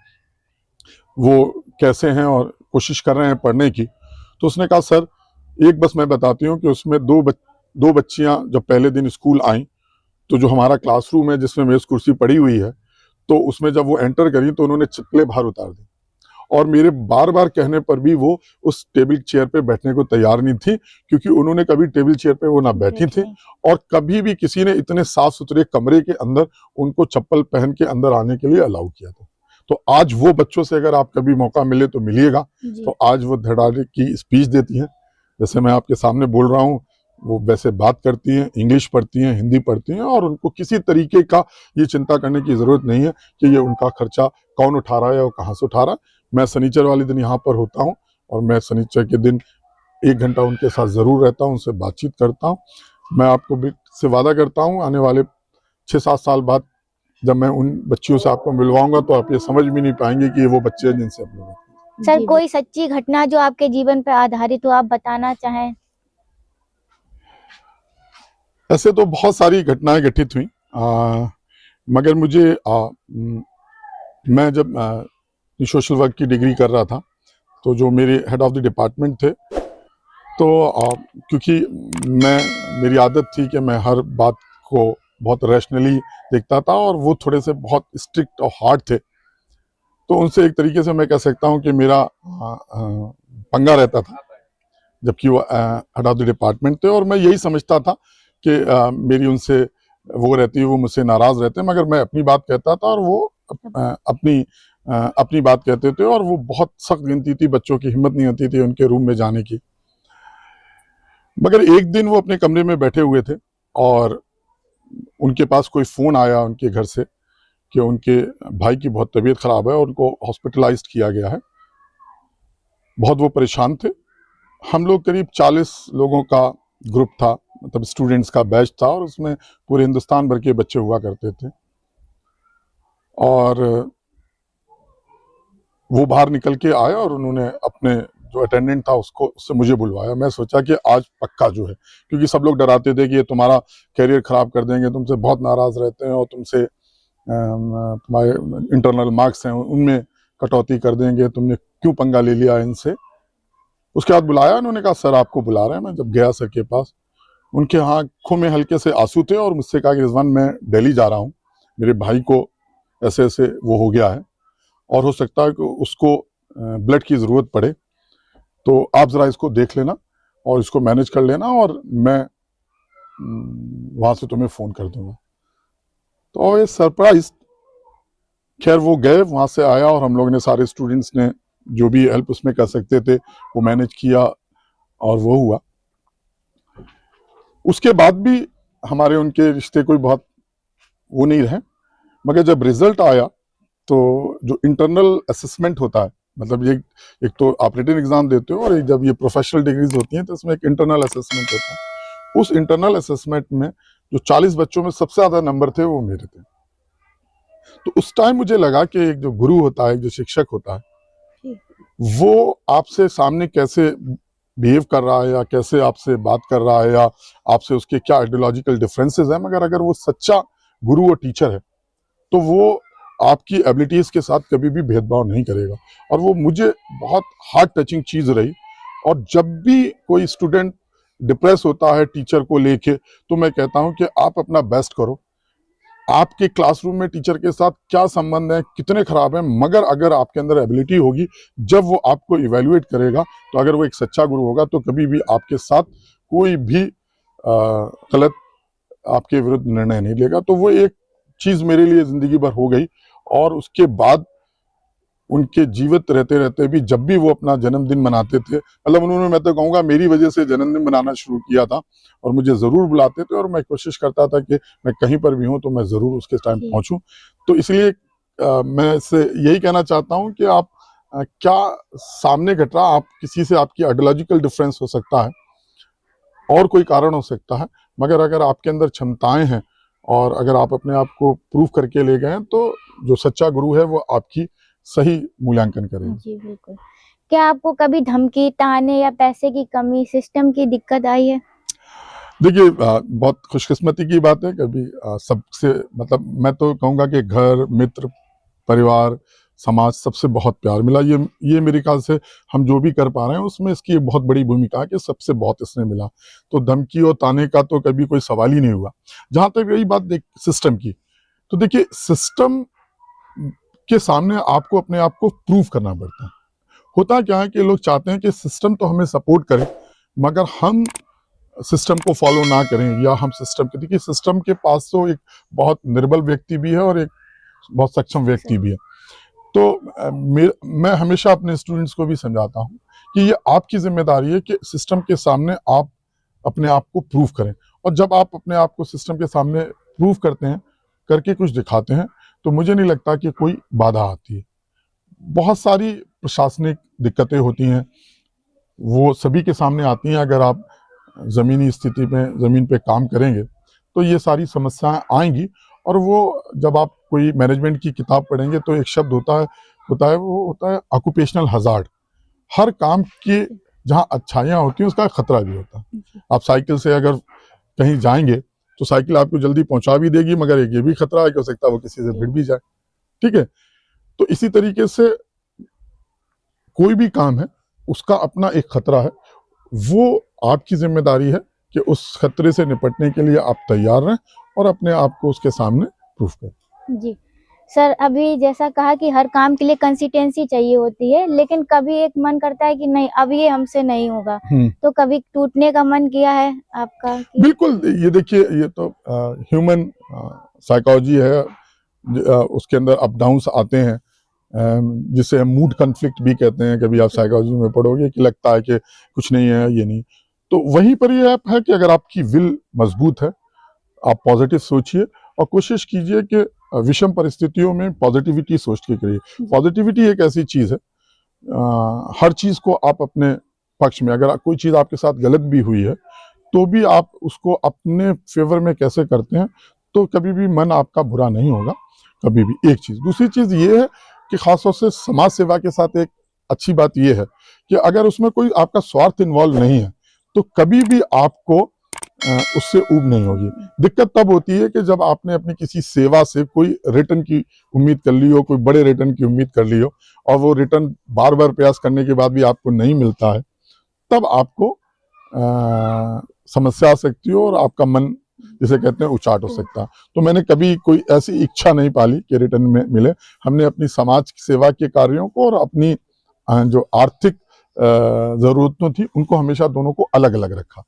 वो कैसे हैं और कोशिश कर रहे हैं पढ़ने की, तो उसने कहा सर एक बस मैं बताती हूँ कि उसमें दो बच्चियां जब पहले दिन स्कूल आई तो जो हमारा क्लासरूम है जिसमें मेज कुर्सी पड़ी हुई है, तो उसमें जब वो एंटर करी तो उन्होंने चप्पलें बाहर उतार दी, और मेरे बार बार कहने पर भी वो उस टेबल चेयर पे बैठने को तैयार नहीं थी, क्योंकि उन्होंने कभी टेबल चेयर पे वो ना बैठी थी और कभी भी किसी ने इतने साफ सुथरे कमरे के अंदर उनको चप्पल पहन के अंदर आने के लिए अलाउ किया था। तो आज वो बच्चों से अगर आप कभी मौका मिले तो मिलिएगा, तो आज वो धड़ाधड़ की स्पीच देती हैं, जैसे मैं आपके सामने बोल रहा हूँ वो वैसे बात करती हैं, इंग्लिश पढ़ती हैं, हिंदी पढ़ती हैं, और उनको किसी तरीके का ये चिंता करने की जरूरत नहीं है कि ये उनका खर्चा कौन उठा रहा है और कहाँ से उठा रहा है। मैं शनिचर वाले दिन यहाँ पर होता हूँ और मैं शनिचर के दिन 1 घंटा उनके साथ जरूर रहता हूँ, उनसे बातचीत करता हूँ। मैं आपको भी से वादा करता हूँ आने वाले 6-7 साल बाद जब मैं उन बच्चियों से आपको मिलवाऊंगा तो आप ये समझ भी नहीं पाएंगे कि ये वो बच्चे हैं जिनसे आप लोग। सर कोई सच्ची घटना जो आपके जीवन पर आधारित हो आप बताना चाहें? ऐसे तो बहुत सारी घटनाएं घटित हुई, मगर मुझे मैं जब सोशल वर्क की डिग्री कर रहा था तो जो मेरे हेड ऑफ द डिपार्टमेंट थे, तो क्योंकि मेरी आदत थी कि मैं हर बात को बहुत रैशनली देखता था और वो थोड़े से बहुत स्ट्रिक्ट और हार्ड थे, तो उनसे एक तरीके से मैं कह सकता हूँ कि मेरा पंगा रहता था, जबकि वो हेड ऑफ द डिपार्टमेंट थे, और मैं यही समझता था कि मेरी उनसे वो रहती है, वो मुझसे नाराज रहते हैं, मगर मैं अपनी बात कहता था और वो अपनी बात कहते थे, और वो बहुत सख्त गिनती थी, बच्चों की हिम्मत नहीं होती थी उनके रूम में जाने की। मगर एक दिन वो अपने कमरे में बैठे हुए थे और उनके पास कोई फोन आया उनके घर से कि उनके भाई की बहुत तबीयत खराब है और उनको हॉस्पिटलाइज्ड किया गया है। बहुत वो परेशान थे। हम लोग करीब 40 लोगों का ग्रुप था, मतलब स्टूडेंट्स का बैच था, और उसमें पूरे हिंदुस्तान भर के बच्चे हुआ करते थे। और वो बाहर निकल के आया और उन्होंने अपने जो अटेंडेंट था उससे मुझे बुलवाया। मैं सोचा कि आज पक्का जो है, क्योंकि सब लोग डराते थे कि ये तुम्हारा करियर खराब कर देंगे, तुमसे बहुत नाराज रहते हैं और तुमसे तुम्हारे इंटरनल मार्क्स हैं उनमें कटौती कर देंगे, तुमने क्यों पंगा ले लिया इनसे। उसके बाद बुलाया, उन्होंने कहा सर आपको बुला रहे हैं। मैं जब गया सर के पास, उनके आंखों में हल्के से आंसू थे और मुझसे कहा कि रिजवान मैं दिल्ली जा रहा हूँ, मेरे भाई को ऐसे ऐसे वो हो गया है और हो सकता है कि उसको ब्लड की ज़रूरत पड़े, तो आप ज़रा इसको देख लेना और इसको मैनेज कर लेना और मैं वहाँ से तुम्हें फ़ोन कर दूंगा। तो ये सरप्राइज, खैर वो गए, वहाँ से आया और हम लोग ने सारे स्टूडेंट्स ने जो भी हेल्प उसमें कर सकते थे वो मैनेज किया और वो हुआ। उसके बाद भी हमारे उनके रिश्ते कोई बहुत वो नहीं रहे, मगर जब रिजल्ट आया तो जो इंटरनल असेसमेंट होता है, मतलब ये एक तो आप रिटन एग्जाम देते हो और जब ये प्रोफेशनल डिग्रीज होती हैं तो इसमें एक इंटरनल असेसमेंट होता है। उस इंटरनल असेसमेंट में जो 40 बच्चों में सबसे ज्यादा नंबर थे वो मेरे थे। तो उस टाइम मुझे लगा कि एक जो गुरु होता है, एक जो शिक्षक होता है, वो आपसे सामने कैसे बिहेव कर रहा है या कैसे आपसे बात कर रहा है या आपसे उसके क्या आइडियोलॉजिकल डिफरेंसेस हैं, मगर अगर वो सच्चा गुरु और टीचर है तो वो आपकी एबिलिटीज के साथ कभी भी भेदभाव नहीं करेगा। और वो मुझे बहुत हार्ट टचिंग चीज रही। और जब भी कोई स्टूडेंट डिप्रेस होता है टीचर को लेके, तो मैं कहता हूं कि आप अपना बेस्ट करो। आपके क्लासरूम में टीचर के साथ क्या संबंध है, कितने खराब हैं, मगर अगर आपके अंदर एबिलिटी होगी, जब वो आपको इवेल्युएट करेगा, तो अगर वो एक सच्चा गुरु होगा तो कभी भी आपके साथ कोई भी गलत आपके विरुद्ध निर्णय नहीं लेगा। तो वो एक चीज मेरे लिए जिंदगी भर हो गई। और उसके बाद उनके जीवित रहते रहते भी जब भी वो अपना जन्मदिन मनाते थे, मतलब उन्होंने, मैं तो कहूँगा, मेरी वजह से जन्मदिन मनाना शुरू किया था और मुझे जरूर बुलाते थे और मैं कोशिश करता था कि मैं कहीं पर भी हूँ तो मैं जरूर उसके टाइम पहुंचूं। तो इसलिए मैं इससे यही कहना चाहता हूँ कि आप क्या सामने घट रहा, आप किसी से आपकी आइडियोलॉजिकल डिफरेंस हो सकता है और कोई कारण हो सकता है, मगर अगर आपके अंदर क्षमताएं हैं और अगर आप अपने आप को प्रूव करके ले गए हैं, तो जो सच्चा गुरु है वो आपकी सही मूल्यांकन करेगा। जी बिल्कुल। क्या आपको कभी धमकी, ताने या पैसे की कमी, सिस्टम की दिक्कत आई है? देखिए, बहुत खुशकिस्मती की बात है। कभी सबसे, मतलब मैं तो कहूँगा कि घर, मित्र, परिवार, समाज, सबसे बहुत प्यार मिला। ये मेरे ख्याल से हम जो भी कर पा रहे हैं उसमें इसकी एक बहुत बड़ी भूमिका है कि सबसे बहुत इसने मिला। तो धमकी और ताने का तो कभी कोई सवाल ही नहीं हुआ। जहां तक यही बात देख सिस्टम की, तो देखिए, सिस्टम के सामने आपको अपने आप को प्रूव करना पड़ता है। होता क्या है कि लोग चाहते हैं कि सिस्टम तो हमें सपोर्ट करे, मगर हम सिस्टम को फॉलो ना करें, या हम सिस्टम के, देखिए सिस्टम के पास तो एक बहुत निर्बल व्यक्ति भी है और एक बहुत सक्षम व्यक्ति भी है। तो मैं हमेशा अपने स्टूडेंट्स को भी समझाता हूँ कि ये आपकी जिम्मेदारी है कि सिस्टम के सामने आप अपने आप को प्रूव करें। और जब आप अपने आप को सिस्टम के सामने प्रूव करते हैं, करके कुछ दिखाते हैं, तो मुझे नहीं लगता कि कोई बाधा आती है। बहुत सारी प्रशासनिक दिक्कतें होती हैं, वो सभी के सामने आती हैं। अगर आप ज़मीनी स्थिति में ज़मीन पे काम करेंगे तो ये सारी समस्याएं आएंगी। और वो जब आप कोई मैनेजमेंट की किताब पढ़ेंगे तो एक शब्द होता है वो होता है ऑक्यूपेशनल हजार्ड। हर काम की जहाँ अच्छाइयाँ होती हैं उसका खतरा भी होता है। आप साइकिल से अगर कहीं जाएंगे तो साइकिल आपको जल्दी पहुंचा भी देगी, मगर एक ये भी खतरा है कि हो सकता है वो किसी से भिड़ भी जाए। ठीक है, तो इसी तरीके से कोई भी काम है उसका अपना एक खतरा है। वो आपकी जिम्मेदारी है कि उस खतरे से निपटने के लिए आप तैयार रहें और अपने आप को उसके सामने प्रूफ करें। जी सर, अभी जैसा कहा कि हर काम के लिए कंसिस्टेंसी चाहिए होती है, लेकिन कभी एक मन करता है कि नहीं, अब ये हमसे नहीं होगा, तो कभी टूटने का मन किया है आपका? बिल्कुल, ये देखिए, ये तो ह्यूमन साइकोलॉजी है। उसके अंदर अप डाउन्स आते हैं, जिसे हम मूड कन्फ्लिक्ट भी कहते हैं। कभी आप साइकोलॉजी में पढ़ोगे कि लगता है कि कुछ नहीं है, ये नहीं। तो वहीं पर ये है कि अगर आपकी विल मजबूत है, आप पॉजिटिव सोचिए और कोशिश कीजिए कि विषम परिस्थितियों में पॉजिटिविटी सोच के करिए। पॉजिटिविटी एक ऐसी चीज है, हर चीज को आप अपने पक्ष में, अगर कोई चीज आपके साथ गलत भी हुई है तो भी आप उसको अपने फेवर में कैसे करते हैं, तो कभी भी मन आपका बुरा नहीं होगा, कभी भी। एक चीज, दूसरी चीज ये है कि खासतौर से समाज सेवा के साथ एक अच्छी बात यह है कि अगर उसमें कोई आपका स्वार्थ इन्वॉल्व नहीं है तो कभी भी आपको उससे ऊब नहीं होगी। दिक्कत तब होती है कि जब आपने अपनी किसी सेवा से कोई रिटर्न की उम्मीद कर ली हो, कोई बड़े रिटर्न की उम्मीद कर ली हो, और वो रिटर्न बार बार प्रयास करने के बाद भी आपको नहीं मिलता है, तब आपको समस्या आ सकती है और आपका मन, जिसे कहते हैं, उचाट हो सकता है। तो मैंने कभी कोई ऐसी इच्छा नहीं पाली कि रिटर्न में मिले। हमने अपनी समाज सेवा के कार्यों को और अपनी जो आर्थिक जरूरतें थी उनको हमेशा दोनों को अलग अलग रखा।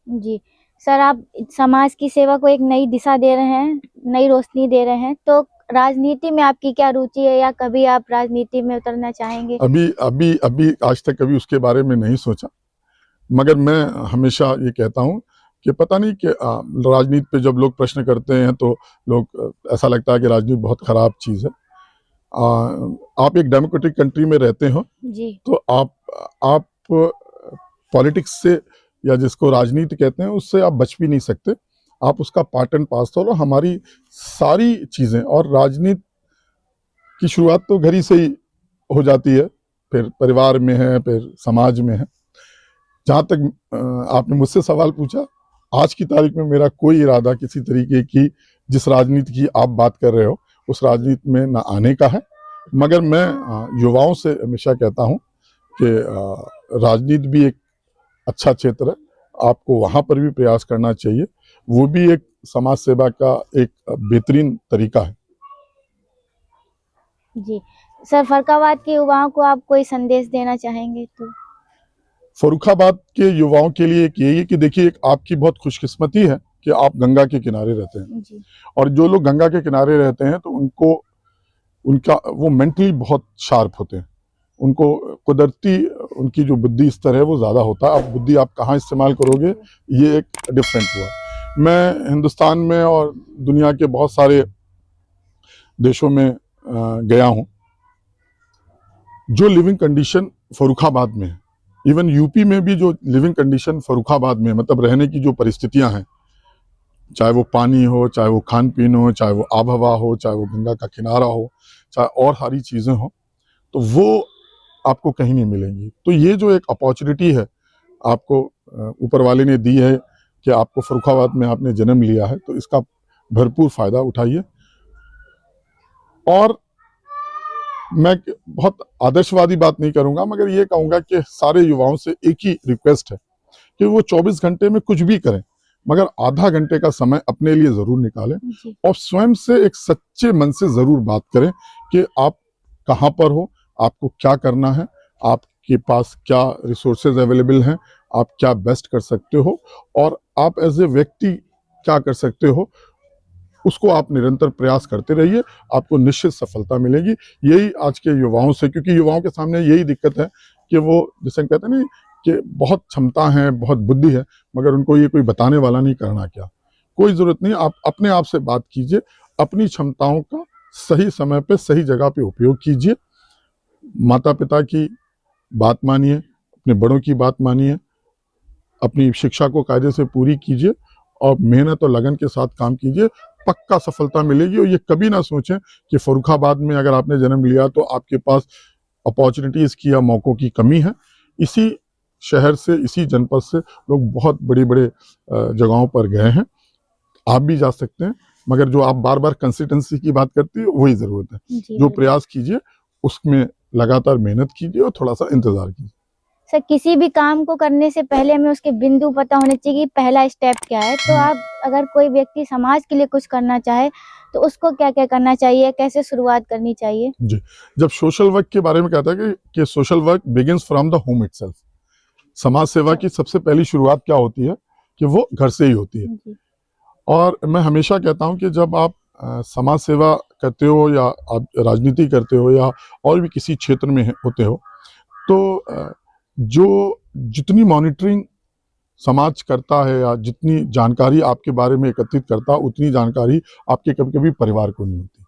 जी सर, आप समाज की सेवा को एक नई दिशा दे रहे हैं, नई रोशनी दे रहे हैं, तो राजनीति में आपकी क्या रुचि है, या कभी आप राजनीति में उतरना चाहेंगे? अभी आज तक कभी उसके बारे में नहीं सोचा, मगर मैं हमेशा ये कहता हूँ कि पता नहीं कि राजनीति पे जब लोग प्रश्न करते हैं तो लोग, ऐसा लगता है कि राजनीति बहुत खराब चीज़ है। आप एक डेमोक्रेटिक कंट्री में रहते हो जी, तो आप पॉलिटिक्स से, या जिसको राजनीति कहते हैं, उससे आप बच भी नहीं सकते। आप उसका पार्ट एंड पार्सल हो। हमारी सारी चीज़ें, और राजनीति की शुरुआत तो घर ही से ही हो जाती है, फिर परिवार में है, फिर समाज में है। जहाँ तक आपने मुझसे सवाल पूछा, आज की तारीख में मेरा कोई इरादा किसी तरीके की जिस राजनीति की आप बात कर रहे हो उस राजनीति में ना आने का है। मगर मैं युवाओं से हमेशा कहता हूँ कि राजनीति भी एक अच्छा क्षेत्र है, आपको वहाँ पर भी प्रयास करना चाहिए, वो भी एक समाज सेवा का एक बेहतरीन तरीका है। जी सर, फर्रुखाबाद के युवाओं को आप कोई संदेश देना चाहेंगे तो? फर्रुखाबाद के युवाओं के लिए एक यही है कि देखिए, एक आपकी बहुत खुशकिस्मती है कि आप गंगा के किनारे रहते हैं जी। और जो लोग गंगा के किनारे रहते हैं तो उनको उनका वो मेंटली बहुत शार्प होते हैं, उनको कुदरती उनकी जो बुद्धि स्तर है वो ज़्यादा होता है। अब बुद्धि आप कहाँ इस्तेमाल करोगे ये एक डिफरेंट हुआ। मैं हिंदुस्तान में और दुनिया के बहुत सारे देशों में गया हूँ, जो लिविंग कंडीशन फर्रुखाबाद में है, इवन यूपी में भी जो लिविंग कंडीशन फर्रुखाबाद में, मतलब रहने की जो परिस्थितियां हैं, चाहे वो पानी हो, चाहे वो खान पीन हो, चाहे वो आब हवा हो, चाहे वो गंगा का किनारा हो, चाहे और सारी चीज़ें हो, तो वो आपको कहीं नहीं मिलेंगी। तो ये जो एक अपॉर्चुनिटी है आपको ऊपर वाले ने दी है कि आपको फर्रुखाबाद में आपने जन्म लिया है, तो इसका भरपूर फ़ायदा उठाइए। और मैं बहुत आदर्शवादी बात नहीं करूंगा, मगर ये कहूंगा कि सारे युवाओं से एक ही रिक्वेस्ट है कि वो 24 घंटे में कुछ भी करें, मगर आधा घंटे का समय अपने लिए जरूर निकालें और स्वयं से एक सच्चे मन से जरूर बात करें कि आप कहाँ पर हो, आपको क्या करना है, आपके पास क्या रिसोर्सेज अवेलेबल हैं, आप क्या बेस्ट कर सकते हो और आप एज ए व्यक्ति क्या कर सकते हो, उसको आप निरंतर प्रयास करते रहिए, आपको निश्चित सफलता मिलेगी। यही आज के युवाओं से, क्योंकि युवाओं के सामने यही दिक्कत है कि वो जैसे कहते हैं ना कि बहुत क्षमता है, बहुत बुद्धि है, मगर उनको ये कोई बताने वाला नहीं, करना क्या। कोई जरूरत नहीं, आप अपने आप से बात कीजिए, अपनी क्षमताओं का सही समय पे सही जगह पे उपयोग कीजिए, माता पिता की बात मानिए, अपने बड़ों की बात मानिए, अपनी शिक्षा को कायदे से पूरी कीजिए और मेहनत और लगन के साथ काम कीजिए, पक्का सफलता मिलेगी। और ये कभी ना सोचें कि फर्रुखाबाद में अगर आपने जन्म लिया तो आपके पास अपॉर्चुनिटीज की या मौकों की कमी है। इसी शहर से, इसी जनपद से लोग बहुत बड़ी बड़े जगहों पर गए हैं, आप भी जा सकते हैं, मगर जो आप बार बार कंसिस्टेंसी की बात करती है वही जरूरत है। जो प्रयास कीजिए उसमें लगातार मेहनत कीजिए और थोड़ा सा इंतजार कीजिए। सर, किसी भी काम को करने से पहले हमें उसके बिंदु पता होने चाहिए कि पहला स्टेप क्या है। तो आप अगर कोई व्यक्ति समाज के लिए कुछ करना चाहे तो उसको क्या क्या करना चाहिए, कैसे शुरुआत करनी चाहिए? जी, जब सोशल वर्क के बारे में कहता है कि social work begins from the home itself. समाज सेवा की सबसे पहली शुरुआत क्या होती है कि वो घर से ही होती है। और मैं हमेशा कहता हूं कि जब आप समाज सेवा करते हो या आप राजनीति करते हो या और भी किसी क्षेत्र में होते हो, तो जो जितनी मॉनिटरिंग समाज करता है या जितनी जानकारी आपके बारे में एकत्रित करता है, उतनी जानकारी आपके कभी कभी परिवार को नहीं होती।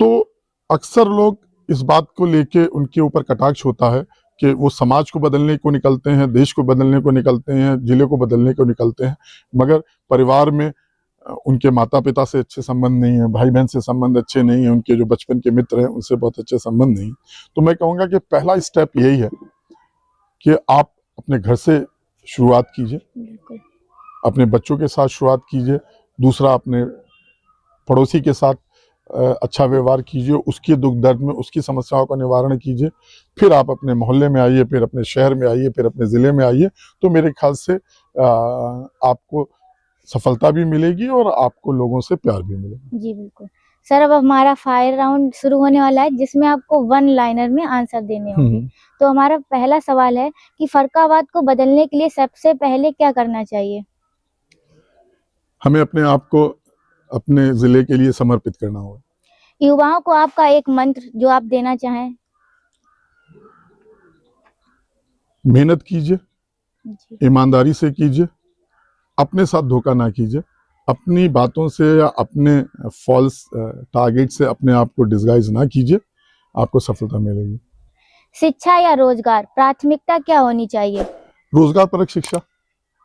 तो अक्सर लोग इस बात को लेके उनके ऊपर कटाक्ष होता है कि वो समाज को बदलने को निकलते हैं, देश को बदलने को निकलते हैं, जिले को बदलने को निकलते हैं, मगर परिवार में उनके माता पिता से अच्छे संबंध नहीं है, भाई बहन से संबंध अच्छे नहीं है, उनके जो बचपन के मित्र हैं उनसे बहुत अच्छे संबंध नहीं। तो मैं कहूँगा कि पहला स्टेप यही है कि आप अपने घर से शुरुआत कीजिए, अपने बच्चों के साथ शुरुआत कीजिए, दूसरा अपने पड़ोसी के साथ अच्छा व्यवहार कीजिए, उसके दुख दर्द में उसकी समस्याओं का निवारण कीजिए, फिर आप अपने मोहल्ले में आइए, फिर अपने शहर में आइए, फिर अपने ज़िले में आइए। तो मेरे ख्याल से आपको सफलता भी मिलेगी और आपको लोगों से प्यार भी मिलेगा। जी बिल्कुल सर, अब हमारा फायर राउंड शुरू होने वाला है जिसमें आपको वन लाइनर में आंसर देने होंगे। तो हमारा पहला सवाल है कि फर्रुखाबाद को बदलने के लिए सबसे पहले क्या करना चाहिए? हमें अपने आप को अपने जिले के लिए समर्पित करना होगा। युवाओं को आपका एक मंत्र जो आप देना चाहें? मेहनत कीजिए, ईमानदारी से कीजिए, अपने साथ धोखा ना कीजिए, अपनी बातों से या अपने फॉल्स टारगेट से अपने आप को डिस्गाइज ना कीजिए, आपको सफलता मिलेगी। शिक्षा या रोजगार, प्राथमिकता क्या होनी चाहिए? रोजगार परक शिक्षा,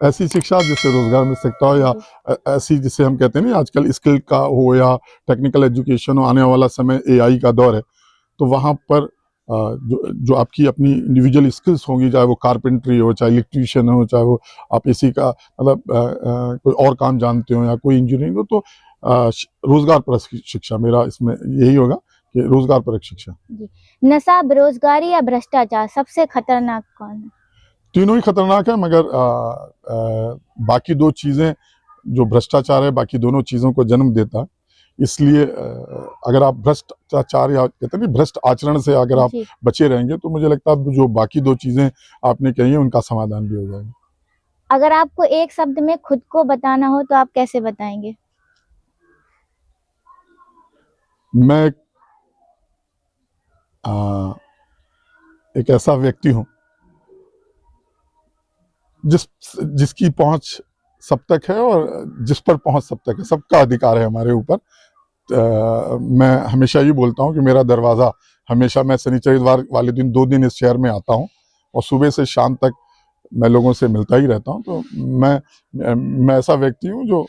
ऐसी शिक्षा जिससे रोजगार मिल सकता हो, या ऐसी जिससे हम कहते हैं ना आजकल स्किल का हो या टेक्निकल एजुकेशन हो। आने वाला समय AI का दौर है, तो वहाँ पर जो आपकी अपनी इंडिविजुअल स्किल्स होंगी, चाहे वो कारपेंट्री हो, चाहे इलेक्ट्रीशियन हो, चाहे वो आप एसी का मतलब कोई और काम जानते हो या कोई इंजीनियरिंग हो, तो रोजगार परक शिक्षा मेरा इसमें यही होगा कि रोजगार परक शिक्षा। नशा, बेरोजगारी या भ्रष्टाचार सबसे खतरनाक कौन है? तीनों ही खतरनाक है, मगर बाकी दो चीजें, जो भ्रष्टाचार है बाकी दोनों चीजों को जन्म देता है। इसलिए अगर आप भ्रष्टाचार या कहते हैं भ्रष्ट आचरण से अगर आप बचे रहेंगे तो मुझे लगता है जो बाकी दो चीजें आपने कही है उनका समाधान भी हो जाएगा। अगर आपको एक शब्द में खुद को बताना हो तो आप कैसे बताएंगे? मैं एक ऐसा व्यक्ति हूं जिसकी पहुंच सब तक है और जिस पर पहुंच सब तक है। सबका अधिकार है हमारे ऊपर। मैं हमेशा ये बोलता हूं कि मेरा दरवाज़ा हमेशा, मैं शनिचर इतवार वाले दिन 2 दिन इस शहर में आता हूं और सुबह से शाम तक मैं लोगों से मिलता ही रहता हूं। तो मैं ऐसा व्यक्ति हूं जो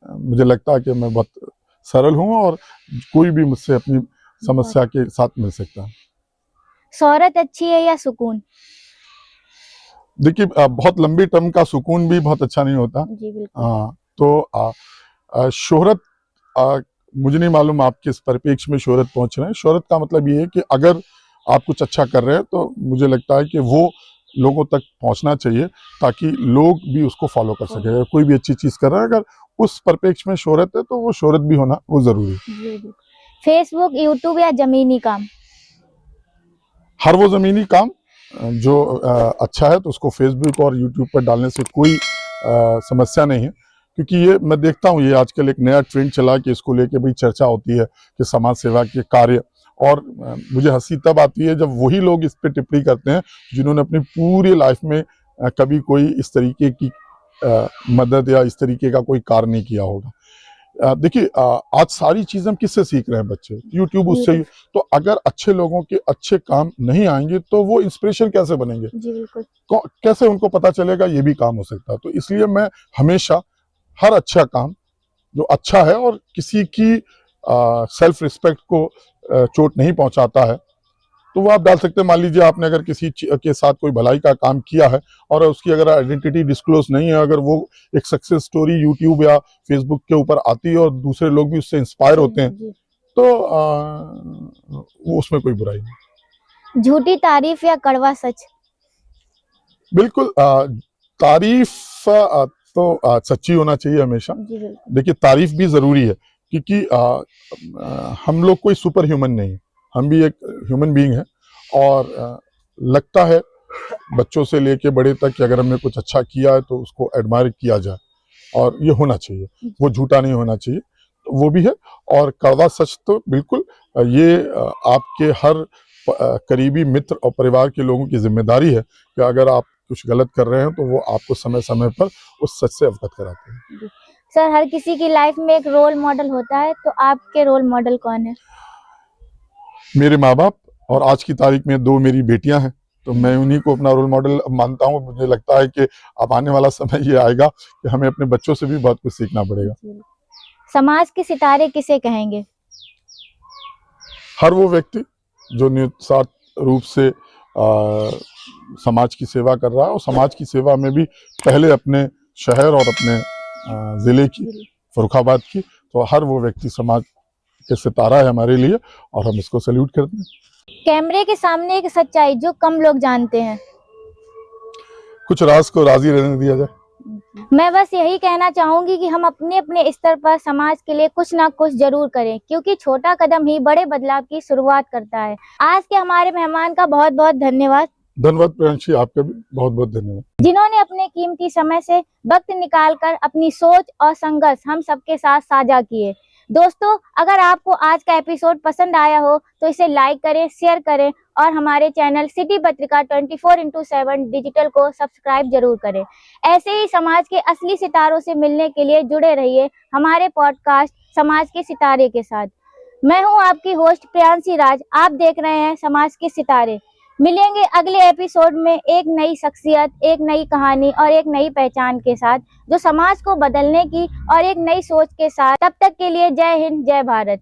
मुझे लगता है कि मैं बहुत सरल हूं और कोई भी मुझसे अपनी समस्या के साथ मिल सकता है। शोहरत अच्छी है या सुकून? देखिए, बहुत लंबी टर्म का सुकून भी बहुत अच्छा नहीं होता। जी बिल्कुल। तो शोहरत, मुझे नहीं मालूम आप किस परिप्रेक्ष्य में शोहरत पहुंच रहे हैं। शोहरत का मतलब ये है कि अगर आप कुछ अच्छा कर रहे हैं तो मुझे लगता है कि वो लोगों तक पहुंचना चाहिए ताकि लोग भी उसको फॉलो कर सके। अगर कोई भी अच्छी चीज कर रहा है, अगर उस परिप्रेक्ष्य में शोहरत है तो वो शोहरत भी होना वो जरूरी है। फेसबुक, यूट्यूब या जमीनी काम? हर वो जमीनी काम जो अच्छा है तो उसको फेसबुक और यूट्यूब पर डालने से कोई समस्या नहीं है, क्योंकि ये मैं देखता हूँ ये आजकल एक नया ट्रेंड चला कि इसको लेके भाई चर्चा होती है कि समाज सेवा के कार्य, और मुझे हंसी तब आती है जब वही लोग इस पे टिप्पणी करते हैं जिन्होंने अपनी पूरी लाइफ में कभी कोई इस तरीके की मदद या इस तरीके का कोई कार्य नहीं किया होगा। देखिए, आज सारी चीजें हम किससे सीख रहे हैं? बच्चे यूट्यूब उससे ही। तो अगर अच्छे लोगों के अच्छे काम नहीं आएंगे तो वो इंस्पिरेशन कैसे बनेंगे? जी बिल्कुल। कैसे उनको पता चलेगा ये भी काम हो सकता है? तो इसलिए मैं हमेशा हर अच्छा काम जो अच्छा है और किसी की सेल्फ रिस्पेक्ट को चोट नहीं पहुंचाता है तो वो आप डाल सकते हैं। मान लीजिए आपने अगर किसी के साथ कोई भलाई का काम किया है और उसकी अगर आइडेंटिटी डिस्क्लोज नहीं है, अगर वो एक सक्सेस स्टोरी यूट्यूब या फेसबुक के ऊपर आती है और दूसरे लोग भी उससे इंस्पायर होते हैं तो वो उसमें कोई बुराई नहीं। झूठी तारीफ या कड़वा सच? बिल्कुल, तारीफ तो सच्ची होना चाहिए हमेशा। देखिए, तारीफ भी जरूरी है क्योंकि हम लोग कोई सुपर ह्यूमन नहीं है, हम भी एक ह्यूमन बीइंग है और लगता है बच्चों से लेके बड़े तक कि अगर हमने कुछ अच्छा किया है तो उसको एडमायर किया जाए और ये होना चाहिए, वो झूठा नहीं होना चाहिए, तो वो भी है। और कड़वा सच तो बिल्कुल ये आपके हर करीबी मित्र और परिवार के लोगों की जिम्मेदारी है कि अगर आप कुछ गलत कर रहे हैं तो वो आपको समय समय पर उस सच से अवगत कराते हैं। सर, हर किसी की लाइफ में एक रोल मॉडल होता है, तो आपके रोल मॉडल कौन है? मेरे माँ बाप, और आज की तारीख में 2 मेरी बेटियां हैं, तो मैं उन्हीं को अपना रोल मॉडल मानता हूँ। मुझे लगता है कि अब आने वाला समय ये आएगा कि हमें अपने बच्चों से भी बहुत कुछ सीखना पड़ेगा। समाज के सितारे किसे कहेंगे? हर वो व्यक्ति जो निस्वार्थ रूप से समाज की सेवा कर रहा है, और समाज की सेवा में भी पहले अपने शहर और अपने जिले की, फर्रुखाबाद की, तो हर वो व्यक्ति समाज के सितारा है हमारे लिए और हम इसको सैल्यूट करते हैं। कैमरे के सामने एक सच्चाई जो कम लोग जानते हैं? कुछ राज को राजी रहने दिया जाए। मैं बस यही कहना चाहूंगी कि हम अपने अपने स्तर पर समाज के लिए कुछ ना कुछ जरूर करें, क्योंकि छोटा कदम ही बड़े बदलाव की शुरुआत करता है। आज के हमारे मेहमान का बहुत बहुत धन्यवाद। धन्यवाद प्रियांशी, आपका भी बहुत बहुत धन्यवाद, जिन्होंने अपने कीमती समय से वक्त निकालकर अपनी सोच और संघर्ष हम सबके साथ साझा किए। दोस्तों, अगर आपको आज का एपिसोड पसंद आया हो तो इसे लाइक करें, शेयर करें और हमारे चैनल सिटी पत्रिका 24x7 डिजिटल को सब्सक्राइब जरूर करें। ऐसे ही समाज के असली सितारों से मिलने के लिए जुड़े रहिए हमारे पॉडकास्ट समाज के सितारे के साथ। मैं हूं आपकी होस्ट प्रियांशी राज, आप देख रहे हैं समाज के सितारे। मिलेंगे अगले एपिसोड में एक नई शख्सियत, एक नई कहानी और एक नई पहचान के साथ, जो समाज को बदलने की और एक नई सोच के साथ। तब तक के लिए जय हिंद, जय भारत।